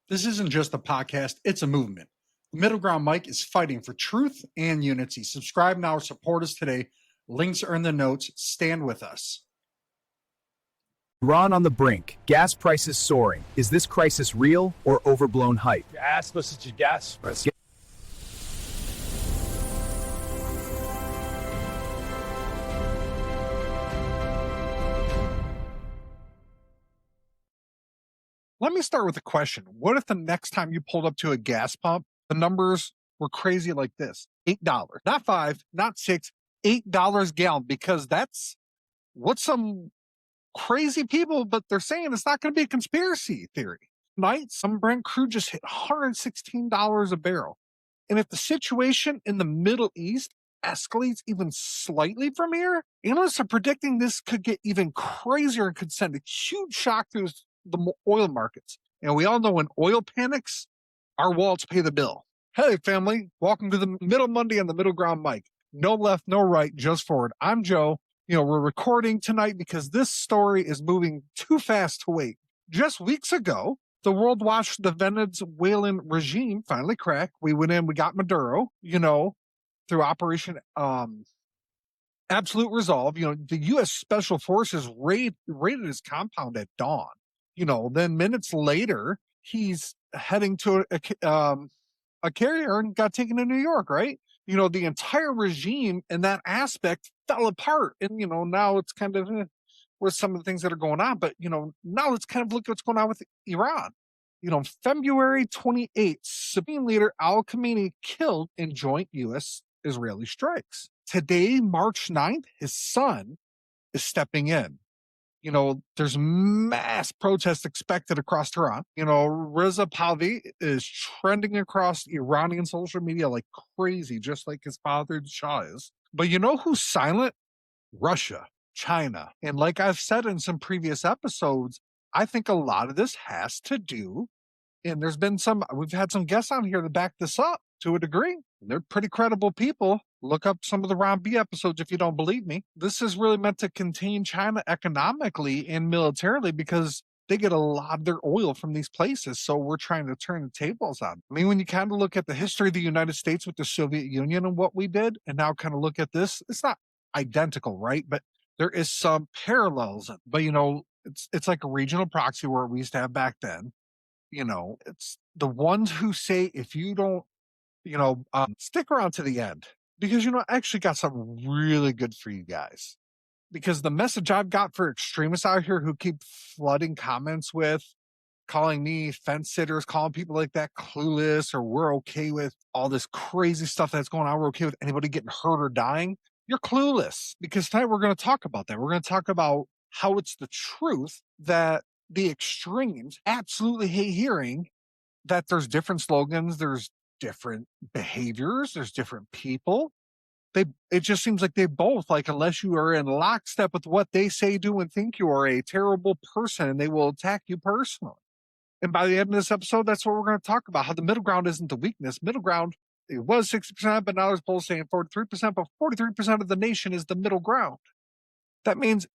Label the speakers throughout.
Speaker 1: This isn't just a podcast, it's a movement. The MiddleGround Mic is fighting for truth and unity. Subscribe now or support us today. Links are in the notes. Stand with us.
Speaker 2: Iran on the brink. Gas prices soaring. Is this crisis real or overblown hype?
Speaker 3: Gas, listen to gas.
Speaker 1: Let me start with a question. What if the next time you pulled up to a gas pump, the numbers were crazy like this? $8, not $5, not $6, $8 a gallon, because that's what some crazy people, but they're saying it's not going to be a conspiracy theory. Tonight, some Brent crude just hit $116 a barrel. And if the situation in the Middle East escalates even slightly from here, analysts are predicting this could get even crazier and could send a huge shock through the oil markets. And we all know when oil panics, our wallets pay the bill. Hey, family, welcome to the Middle Monday on the MiddleGround Mic. No left, no right, just forward. I'm Joe. We're recording tonight because this story is moving too fast to wait. Just weeks ago, the world watched the Venezuelan regime finally crack. We went in, we got Maduro, through Operation Absolute Resolve. The U.S. Special Forces raided his compound at dawn. Then minutes later, he's heading to a carrier and got taken to New York, right? The entire regime in that aspect fell apart. And, now it's kind of with some of the things that are going on. But, now let's kind of look at what's going on with Iran. February 28th, Supreme Leader Al-Khamenei killed in joint U.S.-Israeli strikes. Today, March 9th, his son is stepping in. There's mass protests expected across Tehran. Reza Pahlavi is trending across Iranian social media like crazy, just like his father Shah is. But who's silent? Russia, China. And like I've said in some previous episodes, I think a lot of this has to do, and we've had some guests on here to back this up to a degree. They're pretty credible people. Look up some of the Ron B episodes if you don't believe me. This is really meant to contain China economically and militarily because they get a lot of their oil from these places. So we're trying to turn the tables on. I mean, when you kind of look at the history of the United States with the Soviet Union and what we did, and now kind of look at this, it's not identical, right? But there is some parallels. But, it's like a regional proxy war we used to have back then. It's the ones who say, if you don't, stick around to the end, because, I actually got something really good for you guys. Because the message I've got for extremists out here who keep flooding comments with calling me fence sitters, calling people like that clueless, or we're okay with all this crazy stuff that's going on, we're okay with anybody getting hurt or dying, you're clueless. Because tonight we're going to talk about that. We're going to talk about how it's the truth that the extremes absolutely hate hearing, that there's different slogans, there's different behaviors, there's different people. It just seems like they both, like, unless you are in lockstep with what they say, do, and think, you are a terrible person and they will attack you personally. And by the end of this episode, that's what we're going to talk about, how the middle ground isn't the weakness. Middle ground, it was 60%, but now there's polls saying 43%, but 43% of the nation is the middle ground. That means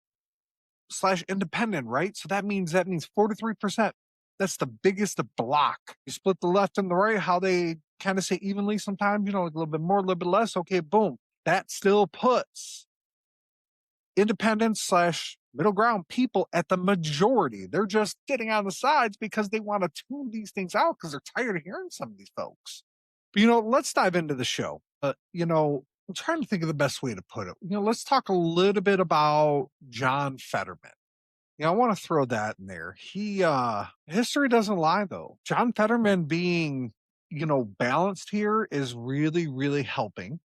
Speaker 1: / independent, right? So that means 43%. That's the biggest block. You split the left and the right, how they kind of say evenly sometimes, like a little bit more, a little bit less. Okay, boom. That still puts independent / middle ground people at the majority. They're just getting on the sides because they want to tune these things out because they're tired of hearing some of these folks. But, let's dive into the show. I'm trying to think of the best way to put it. Let's talk a little bit about John Fetterman. I want to throw that in there. History doesn't lie, though. John Fetterman being, balanced here is really, really helping.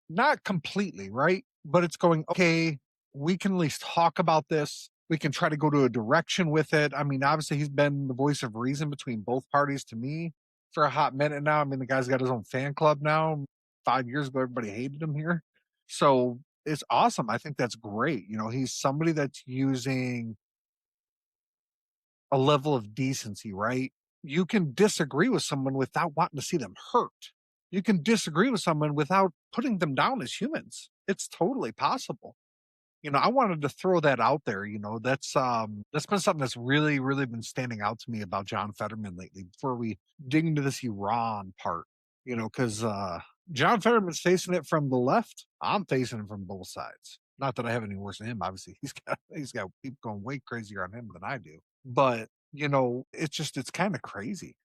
Speaker 1: Not completely, right? But it's going, okay, we can at least talk about this. We can try to go to a direction with it. I mean, obviously, he's been the voice of reason between both parties to me for a hot minute now. I mean, the guy's got his own fan club now. 5 years ago, everybody hated him here. So it's awesome. I think that's great. He's somebody that's using a level of decency, right? You can disagree with someone without wanting to see them hurt. You can disagree with someone without putting them down as humans. It's totally possible. I wanted to throw that out there. That's been something that's really, really been standing out to me about John Fetterman lately. Before we dig into this Iran part, because John Fetterman's facing it from the left. I'm facing it from both sides. Not that I have any worse than him. Obviously, he's got people going way crazier on him than I do. But it's kind of crazy.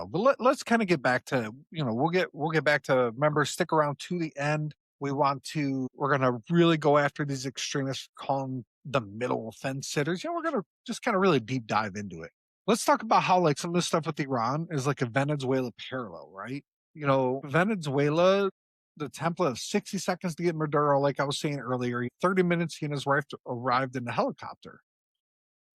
Speaker 1: But let's kind of get back to we'll get back to, remember, stick around to the end. We're gonna really go after these extremists, call them the middle fence sitters. We're gonna just kind of really deep dive into it. Let's talk about how, like, some of this stuff with Iran is like a Venezuela parallel, right? Venezuela, the template of 60 seconds to get Maduro, like I was saying earlier, 30 minutes he and his wife arrived in a helicopter.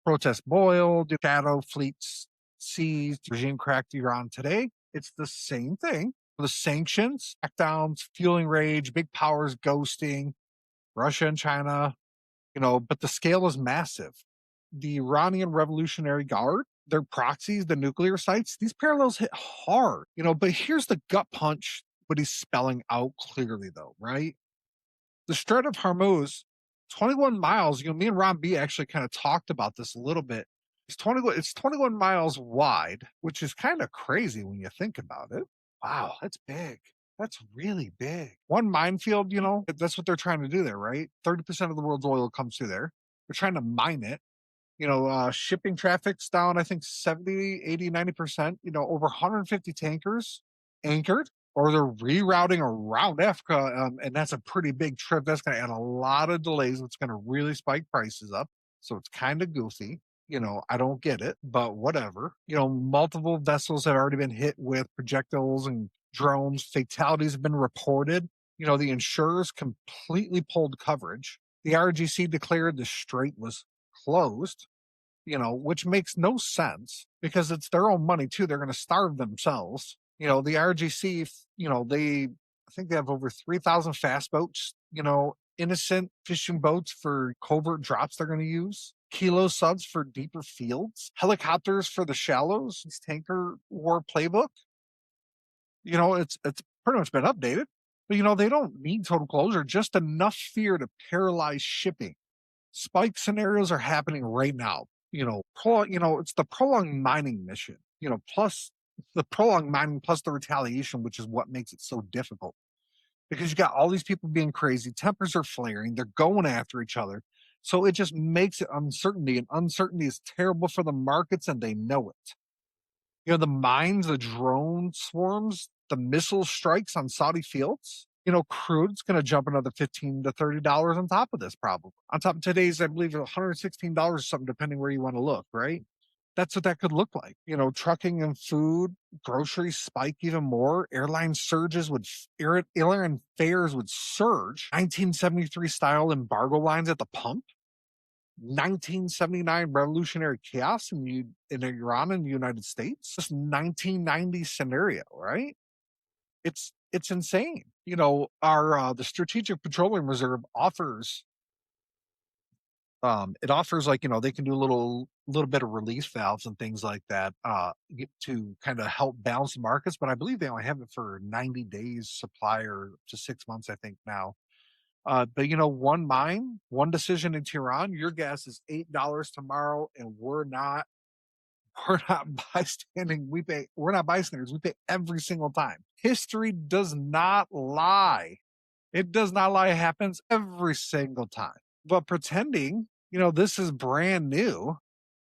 Speaker 1: Protests boiled, shadow fleets seized, regime cracked Iran today. It's the same thing. The sanctions, crackdowns, fueling rage, big powers ghosting, Russia and China, but the scale is massive. The Iranian Revolutionary Guard, their proxies, the nuclear sites, these parallels hit hard, but here's the gut punch, what he's spelling out clearly, though, right? The Strait of Hormuz, 21 miles, me and Ron B actually kind of talked about this a little bit. It's 21 miles wide, which is kind of crazy when you think about it. Wow, that's big. That's really big. One minefield, that's what they're trying to do there, right? 30% of the world's oil comes through there. They're trying to mine it. Shipping traffic's down, I think 70, 80, 90%, over 150 tankers anchored, or they're rerouting around Africa. And that's a pretty big trip. That's going to add a lot of delays. It's going to really spike prices up. So it's kind of goofy. I don't get it, but whatever. Multiple vessels have already been hit with projectiles and drones. Fatalities have been reported. The insurers completely pulled coverage. The RGC declared the strait was closed, which makes no sense because it's their own money too. They're going to starve themselves. The RGC, I think they have over 3,000 fast boats, innocent fishing boats for covert drops they're going to use, kilo subs for deeper fields, helicopters for the shallows, this tanker war playbook. It's pretty much been updated, but they don't need total closure, just enough fear to paralyze shipping. Spike scenarios are happening right now. It's the prolonged mining mission, plus the prolonged mining plus the retaliation, which is what makes it so difficult. Because you got all these people being crazy, tempers are flaring, they're going after each other. So it just makes it uncertainty, and uncertainty is terrible for the markets, and they know it. The mines, the drone swarms, the missile strikes on Saudi fields. Crude's going to jump another $15 to $30 on top of this, probably. On top of today's, I believe, $116 or something, depending where you want to look, right? That's what that could look like. Trucking and food, groceries spike even more. Airline fares would surge. 1973 style embargo lines at the pump. 1979 revolutionary chaos in Iran and the United States. This 1990 scenario, right? It's insane. The Strategic Petroleum Reserve offers like, they can do a little bit of release valves and things like that to kind of help balance the markets, but I believe they only have it for 90 days supply, or to 6 months, I think now. But one decision in Tehran, your gas is $8 tomorrow, and we're not bystanding. We're not bystanders. We pay every single time. History does not lie. It does not lie. It happens every single time. But pretending, this is brand new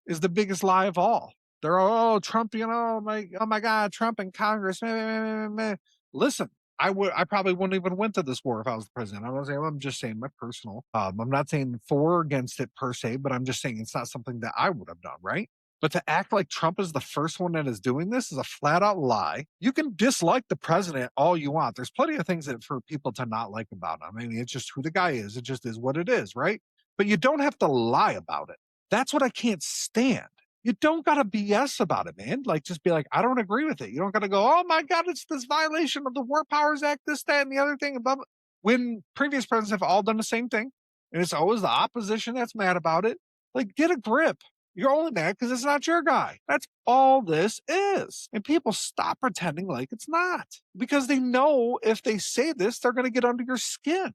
Speaker 1: is the biggest lie of all. They're all, Trump, oh my God, Trump and Congress. Meh, meh, meh. Listen, I probably wouldn't even went to this war if I was the president. I'm just saying my personal. I'm not saying for or against it per se, but I'm just saying it's not something that I would have done, right? But to act like Trump is the first one that is doing this is a flat out lie. You can dislike the president all you want. There's plenty of things that for people to not like about him. I mean, it's just who the guy is. It just is what it is, right? But you don't have to lie about it. That's what I can't stand. You don't got to BS about it, man. Like, just be like, I don't agree with it. You don't got to go, oh my God, it's this violation of the War Powers Act, this, that, and the other thing. Above. When previous presidents have all done the same thing, and it's always the opposition that's mad about it. Like, get a grip. You're only mad because it's not your guy. That's all this is. And people stop pretending like it's not. Because they know if they say this, they're going to get under your skin.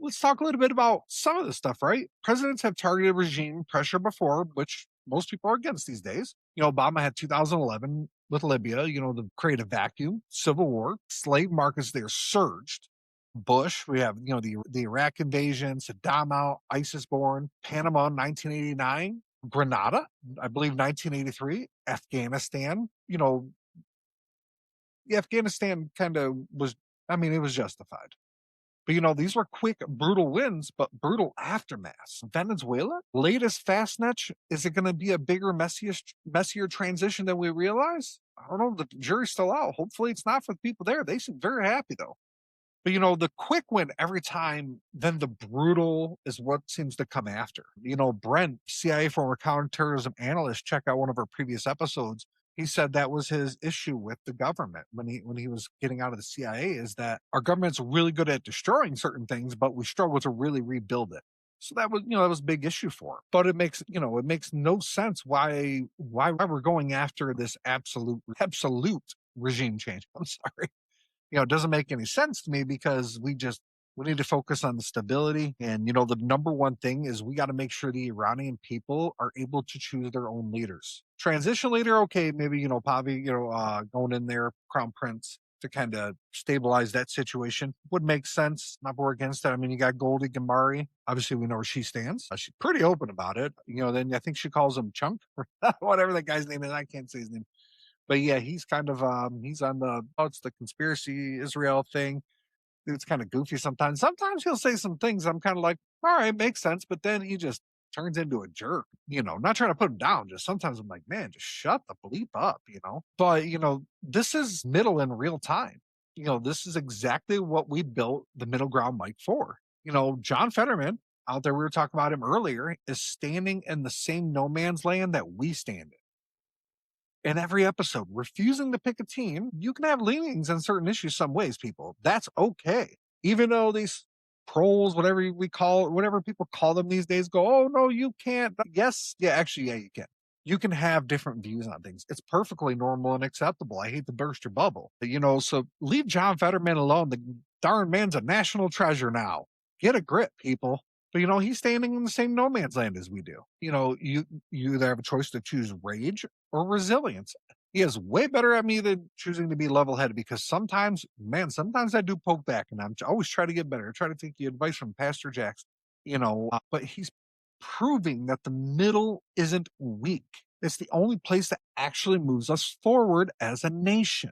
Speaker 1: Let's talk a little bit about some of this stuff, right? Presidents have targeted regime pressure before, which most people are against these days. Obama had 2011 with Libya, the creative vacuum, civil war, slave markets there surged. Bush, we have, the Iraq invasion, Saddam out, ISIS born, Panama in 1989, Grenada, I believe 1983, Afghanistan, the Afghanistan kind of was, it was justified. But these were quick, brutal wins, but brutal aftermaths. Venezuela, latest fastnet, is it going to be a bigger, messier transition than we realize? I don't know. The jury's still out. Hopefully, it's not for the people there. They seem very happy though. But the quick win every time, then the brutal is what seems to come after. Brent, CIA former counterterrorism analyst, check out one of our previous episodes. He said that was his issue with the government when he was getting out of the CIA, is that our government's really good at destroying certain things, but we struggle to really rebuild it. So that was a big issue for him. But it makes no sense why we're going after this absolute regime change. I'm sorry. It doesn't make any sense to me, because we need to focus on the stability. And, the number one thing is we got to make sure the Iranian people are able to choose their own leaders. Transition leader, okay, maybe, Pavi, going in there, Crown Prince, to kind of stabilize that situation would make sense. Not we're against it. You got Goldie Gambari. Obviously, we know where she stands. She's pretty open about it. Then I think she calls him Chunk, or whatever that guy's name is. I can't say his name. But yeah, he's kind of he's on it's the conspiracy Israel thing. It's kind of goofy sometimes. Sometimes he'll say some things I'm kind of like, all right, makes sense, but then he just turns into a jerk. Not trying to put him down, just sometimes I'm like, man, just shut the bleep up. But this is middle in real time. This is exactly what we built the Middle Ground Mic for. John Fetterman out there, we were talking about him earlier, is standing in the same no man's land that we stand in every episode, refusing to pick a team. You can have leanings on certain issues some ways, people. That's okay. Even though these trolls, whatever people call them these days, go, oh, no, you can't. Yes. Yeah, actually, yeah, you can. You can have different views on things. It's perfectly normal and acceptable. I hate to burst your bubble. So leave John Fetterman alone. The darn man's a national treasure now. Get a grip, people. But he's standing in the same no man's land as we do. You either have a choice to choose rage or resilience. He is way better at me than choosing to be level headed, because sometimes I do poke back, and I'm always trying to get better. I try to take the advice from Pastor Jackson, but he's proving that the middle isn't weak. It's the only place that actually moves us forward as a nation.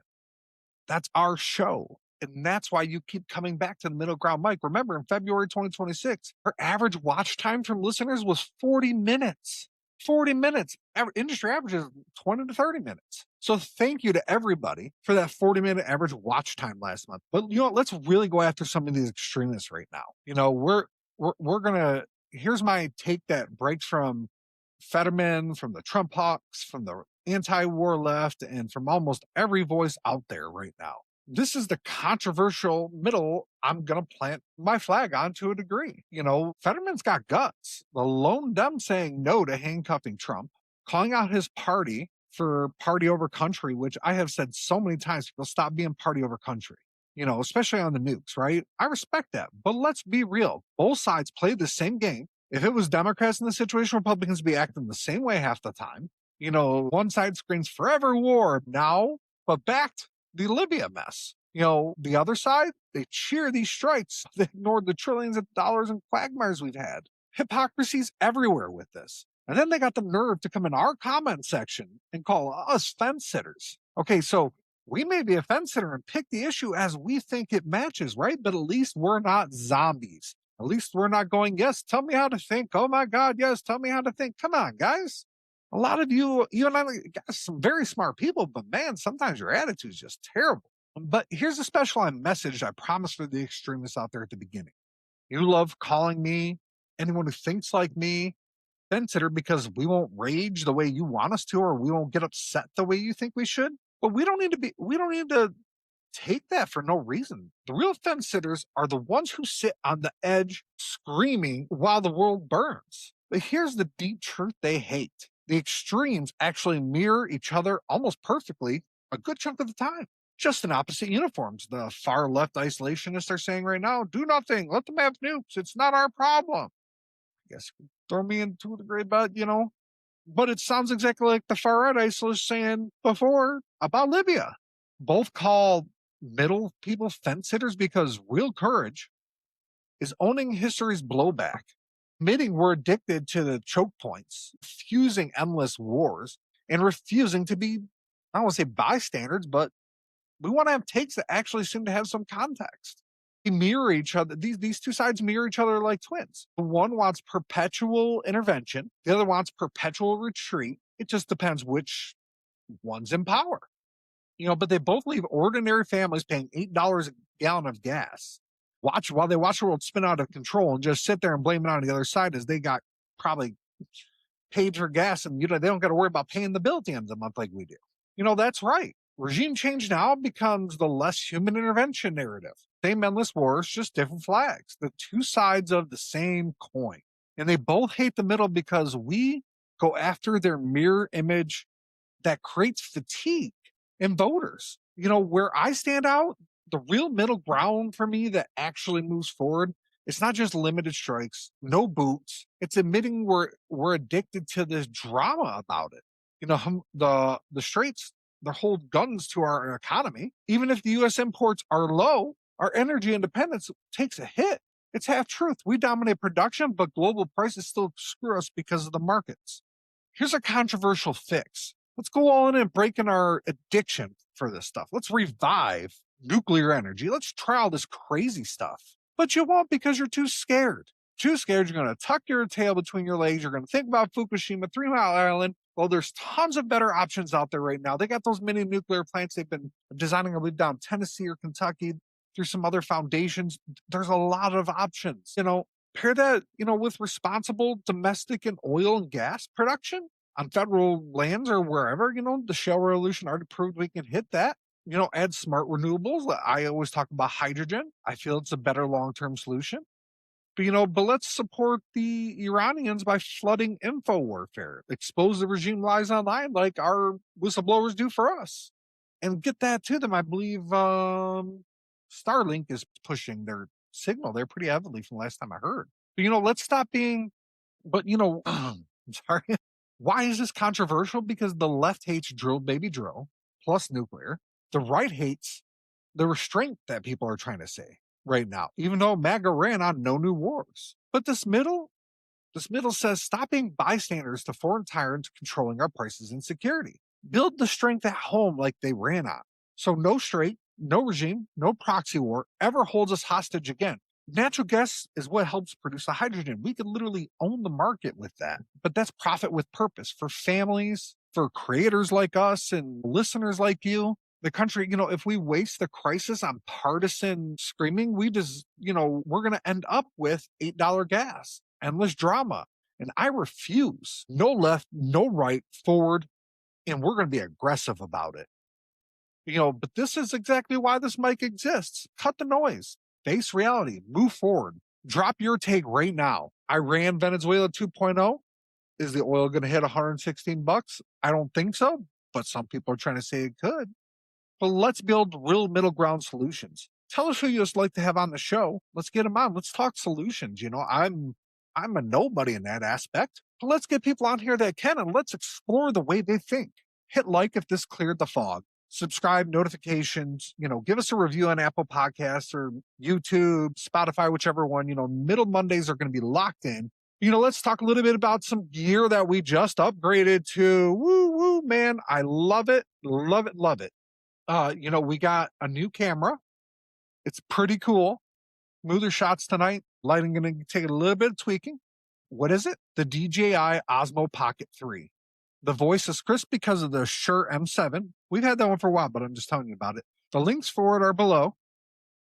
Speaker 1: That's our show. And that's why you keep coming back to the Middle Ground Mic. Remember, in February 2026, our average watch time from listeners was 40 minutes. 40 minutes. Industry average is 20 to 30 minutes. So thank you to everybody for that 40-minute average watch time last month. But let's really go after some of these extremists right now. We're gonna. Here's my take that breaks from Fetterman, from the Trump hawks, from the anti-war left, and from almost every voice out there right now. This is the controversial middle I'm going to plant my flag on to a degree. Fetterman's got guts. The lone dumb saying no to handcuffing Trump, calling out his party for party over country, which I have said so many times, people stop being party over country, especially on the nukes, right? I respect that. But let's be real. Both sides play the same game. If it was Democrats in the situation, Republicans would be acting the same way half the time. One side screams forever war now, but backed the Libya mess. The other side, they cheer these strikes. They ignored the trillions of dollars in quagmires we've had. Hypocrisy's everywhere with this. And then they got the nerve to come in our comment section and call us fence sitters. Okay, so we may be a fence sitter and pick the issue as we think it matches, right? But at least we're not zombies. At least we're not going, yes, tell me how to think. Oh my God, yes, tell me how to think. Come on, guys. A lot of you and I got some very smart people, but man, sometimes your attitude is just terrible. But here's a special message I promised for the extremists out there at the beginning. You love calling me, anyone who thinks like me, fence sitter, because we won't rage the way you want us to, or we won't get upset the way you think we should. But we don't need to take that for no reason. The real fence sitters are the ones who sit on the edge screaming while the world burns. But here's the deep truth they hate. The extremes actually mirror each other almost perfectly a good chunk of the time. just in opposite uniforms. The far left isolationists are saying right now, do nothing, let them have nukes. It's not our problem. I guess throw me into the gray bed, But it sounds exactly like the far right isolationists saying before about Libya. Both call middle people fence sitters because real courage is owning history's blowback, admitting we're addicted to the choke points, refusing endless wars, and refusing to be, I don't want to say bystanders, but we want to have takes that actually seem to have some context. They mirror each other. These two sides mirror each other like twins. One wants perpetual intervention, the other wants perpetual retreat. It just depends which one's in power. But they both leave ordinary families paying $8 a gallon of gas. While they watch the world spin out of control and just sit there and blame it on the other side as they got probably paid for gas and they don't got to worry about paying the bill at the end of the month like we do. That's right. Regime change now becomes the less human intervention narrative. Same endless wars, just different flags. The two sides of the same coin. And they both hate the middle because we go after their mirror image that creates fatigue in voters. Where I stand out, the real middle ground for me that actually moves forward, it's not just limited strikes, no boots. It's admitting we're addicted to this drama about it. The Straits, they hold guns to our economy. Even if the U.S. imports are low, our energy independence takes a hit. It's half truth. We dominate production, but global prices still screw us because of the markets. Here's a controversial fix. Let's go all in and break in our addiction for this stuff. Let's revive nuclear energy. Let's try all this crazy stuff. But you won't because you're too scared. Too scared, you're going to tuck your tail between your legs. You're going to think about Fukushima, 3 Mile Island. Well, there's tons of better options out there right now. They got those mini nuclear plants they've been designing, I believe, down Tennessee or Kentucky through some other foundations. There's a lot of options. Pair that, with responsible domestic and oil and gas production on federal lands or wherever, the shale revolution already proved we can hit that. Add smart renewables. I always talk about hydrogen. I feel it's a better long-term solution. But let's support the Iranians by flooding info warfare, expose the regime lies online like our whistleblowers do for us, and get that to them. I believe Starlink is pushing their signal there pretty heavily from last time I heard. But let's stop being, I'm sorry. Why is this controversial? Because the left hates drill baby drill plus nuclear. The right hates the restraint that people are trying to say right now, even though MAGA ran on no new wars. But this middle says stop being bystanders to foreign tyrants controlling our prices and security. Build the strength at home like they ran on. So no strait, no regime, no proxy war ever holds us hostage again. Natural gas is what helps produce the hydrogen. We could literally own the market with that. But that's profit with purpose for families, for creators like us and listeners like you. The country, if we waste the crisis on partisan screaming, we're going to end up with $8 gas, endless drama. And I refuse. No left, no right, forward, and we're going to be aggressive about it. But this is exactly why this mic exists. Cut the noise. Face reality. Move forward. Drop your take right now. Iran, Venezuela 2.0. Is the oil going to hit $116? I don't think so, but some people are trying to say it could. But let's build real middle ground solutions. Tell us who you just like to have on the show. Let's get them on. Let's talk solutions. I'm a nobody in that aspect. But let's get people on here that can, and let's explore the way they think. Hit like if this cleared the fog. Subscribe, notifications, give us a review on Apple Podcasts or YouTube, Spotify, whichever one. Middle Mondays are going to be locked in. Let's talk a little bit about some gear that we just upgraded to. Woo, woo, man. I love it. Love it. Love it. We got a new camera. It's pretty cool. Smoother shots tonight. Lighting going to take a little bit of tweaking. What is it? The DJI Osmo Pocket 3. The voice is crisp because of the Shure M7. We've had that one for a while, but I'm just telling you about it. The links for it are below.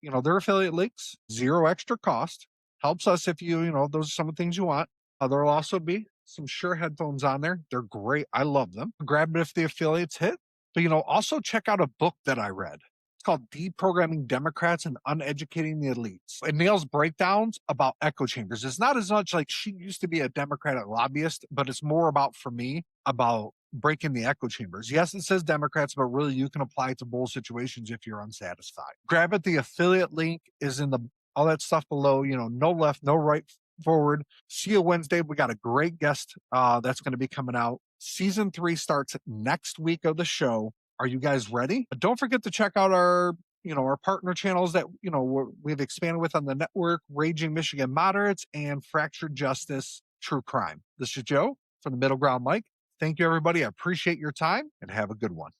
Speaker 1: They're affiliate links, 0 extra cost. Helps us if those are some of the things you want. There'll also be some Shure headphones on there. They're great. I love them. Grab it if the affiliates hit. But, also check out a book that I read. It's called Deprogramming Democrats and Uneducating the Elites. It nails breakdowns about echo chambers. It's not as much like she used to be a Democratic lobbyist, but it's more about, for me, about breaking the echo chambers. Yes, it says Democrats, but really you can apply it to both situations if you're unsatisfied. Grab it. The affiliate link is in all that stuff below. No left, no right forward. See you Wednesday. We got a great guest that's going to be coming out. Season 3 starts next week of the show. Are you guys ready? But don't forget to check out our partner channels that, we've expanded with on the network: Raging Michigan Moderates and Fractured Justice True Crime. This is Joe from the Middle Ground Mic. Thank you, everybody. I appreciate your time, and have a good one.